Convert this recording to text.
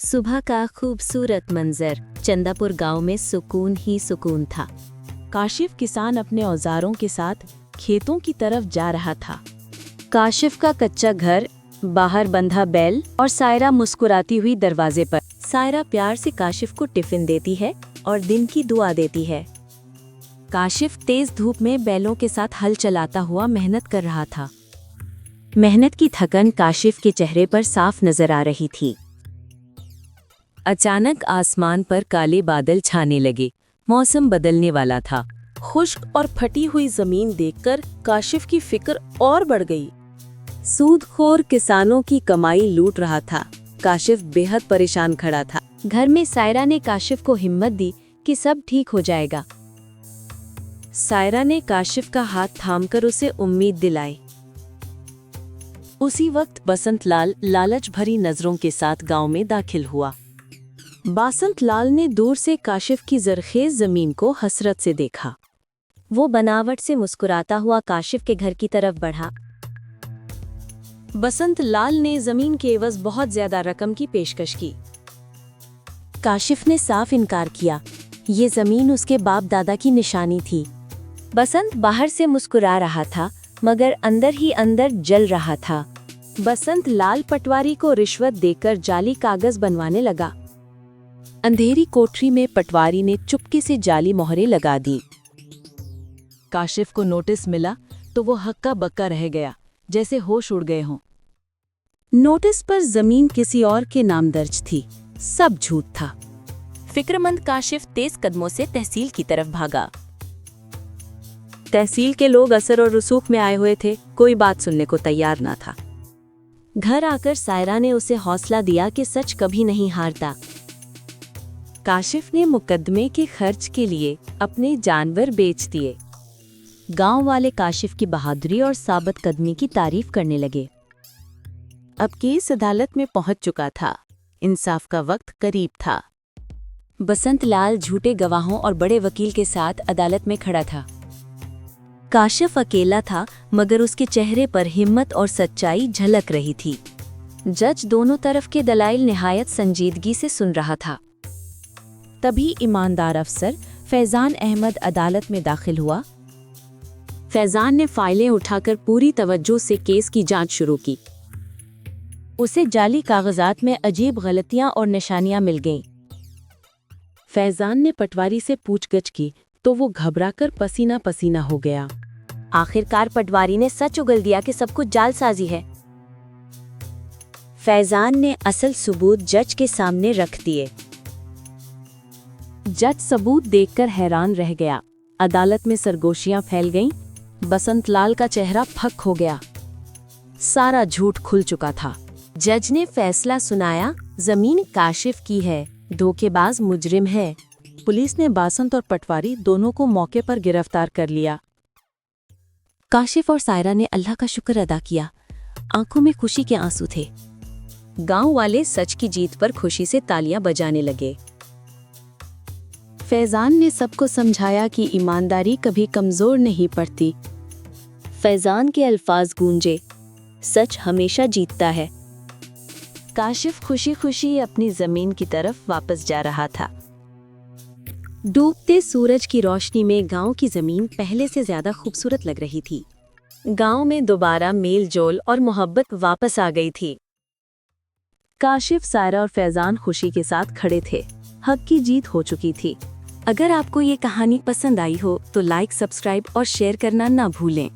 सुबह का खूबसूरत मंजर। चंदापुर गांव में सुकून ही सुकून था। काशिफ किसान अपने औजारों के साथ खेतों की तरफ जा रहा था। काशिफ का कच्चा घर, बाहर बंधा बैल और सायरा मुस्कुराती हुई दरवाजे पर। सायरा प्यार से काशिफ को टिफिन देती है और दिन की दुआ देती है। काशिफ तेज धूप में बैलों के साथ हल चलाता हुआ मेहनत कर रहा था। मेहनत की थकन काशिफ के चेहरे पर साफ नजर आ रही थी। अचानक आसमान पर काले बादल छाने लगे। मौसम बदलने वाला था। खुश्क और फटी हुई जमीन देखकर काशिफ की फिक्र और बढ़ गई। सूदखोर किसानों की कमाई लूट रहा था। काशिफ बेहद परेशान खड़ा था। घर में सायरा ने काशिफ को हिम्मत दी कि सब ठीक हो जाएगा। सायरा ने काशिफ का हाथ थामकर उसे उम्मीद दिलाई। उसी वक्त बसंत लाल लालच भरी नजरों के साथ गांव में दाखिल हुआ। बसंत लाल ने दूर से काशिफ की जरखेज जमीन को हसरत से देखा। वो बनावट से मुस्कुराता हुआ काशिफ के घर की तरफ बढ़ा। बसंत लाल ने जमीन के एवज बहुत ज्यादा रकम की पेशकश की। काशिफ ने साफ इनकार किया। ये जमीन उसके बाप दादा की निशानी थी। बसंत बाहर से मुस्कुरा रहा था, मगर अंदर ही अंदर जल रहा था। बसंत लाल पटवारी को रिश्वत देकर जाली कागज बनवाने लगा। अंधेरी कोठरी में पटवारी ने चुपके से जाली मोहरें लगा दी। काशिफ को नोटिस मिला तो वो हक्का बक्का रह गया, जैसे होश उड़ गए हों। नोटिस पर जमीन किसी और के नाम दर्ज थी। सब झूठ था। फिक्रमंद काशिफ तेज कदमों से तहसील की तरफ भागा। तहसील के लोग असर और रसूख में आए हुए थे। कोई बात सुनने को तैयार ना था। घर आकर सायरा ने उसे हौसला दिया कि सच कभी नहीं हारता। काशिफ ने मुकदमे के खर्च के लिए अपने जानवर बेच दिए। गांव वाले काशिफ की बहादुरी और साबित कदमी की तारीफ करने लगे। अब केस अदालत में पहुंच चुका था। इंसाफ का वक्त करीब था। बसंत लाल झूठे गवाहों और बड़े वकील के साथ अदालत में खड़ा था। काशिफ अकेला था, मगर उसके चेहरे पर हिम्मत और सच्चाई झलक रही थी। जज दोनों तरफ के दलाइल निहायत संजीदगी से सुन रहा था। तभी ईमानदार अफसर फैजान अहमद अदालत में दाखिल हुआ। फैजान ने फाइलें उठाकर पूरी तवज्जो से केस की जांच शुरू की। उसे जाली कागजात में अजीब गलतियां और निशानियां मिल गईं। फैजान ने पटवारी से पूछगछ की तो वो घबराकर पसीना पसीना हो गया। आखिरकार पटवारी ने सच उगल दिया कि सब कुछ जालसाजी है। फैजान ने असल सबूत जज के सामने रख दिए। जज सबूत देखकर हैरान रह गया। अदालत में सरगोशियां फैल गईं। बसंत लाल का चेहरा फक हो गया। सारा झूठ खुल चुका था। जज ने फैसला सुनाया, जमीन काशिफ की है, धोखेबाज मुजरिम है। पुलिस ने बसंत और पटवारी दोनों को मौके पर गिरफ्तार कर लिया। काशिफ और सायरा ने अल्लाह का शुक्र अदा किया। आंखों में खुशी के आंसू थे। गांव वाले सच की जीत पर खुशी से तालियां बजाने लगे। फैजान ने सबको समझाया कि ईमानदारी कभी कमजोर नहीं पड़ती। फैजान के अल्फाज गूंजे, सच हमेशा जीतता है। काशिफ खुशी खुशी अपनी जमीन की तरफ वापस जा रहा था। डूबते सूरज की रोशनी में गांव की जमीन पहले से ज्यादा खूबसूरत लग रही थी। गांव में दोबारा मेल जोल और मोहब्बत वापस आ गई थी। काशिफ, सायरा और फैजान खुशी के साथ खड़े थे। हक की जीत हो चुकी थी। अगर आपको ये कहानी पसंद आई हो तो लाइक, सब्सक्राइब और शेयर करना ना भूलें।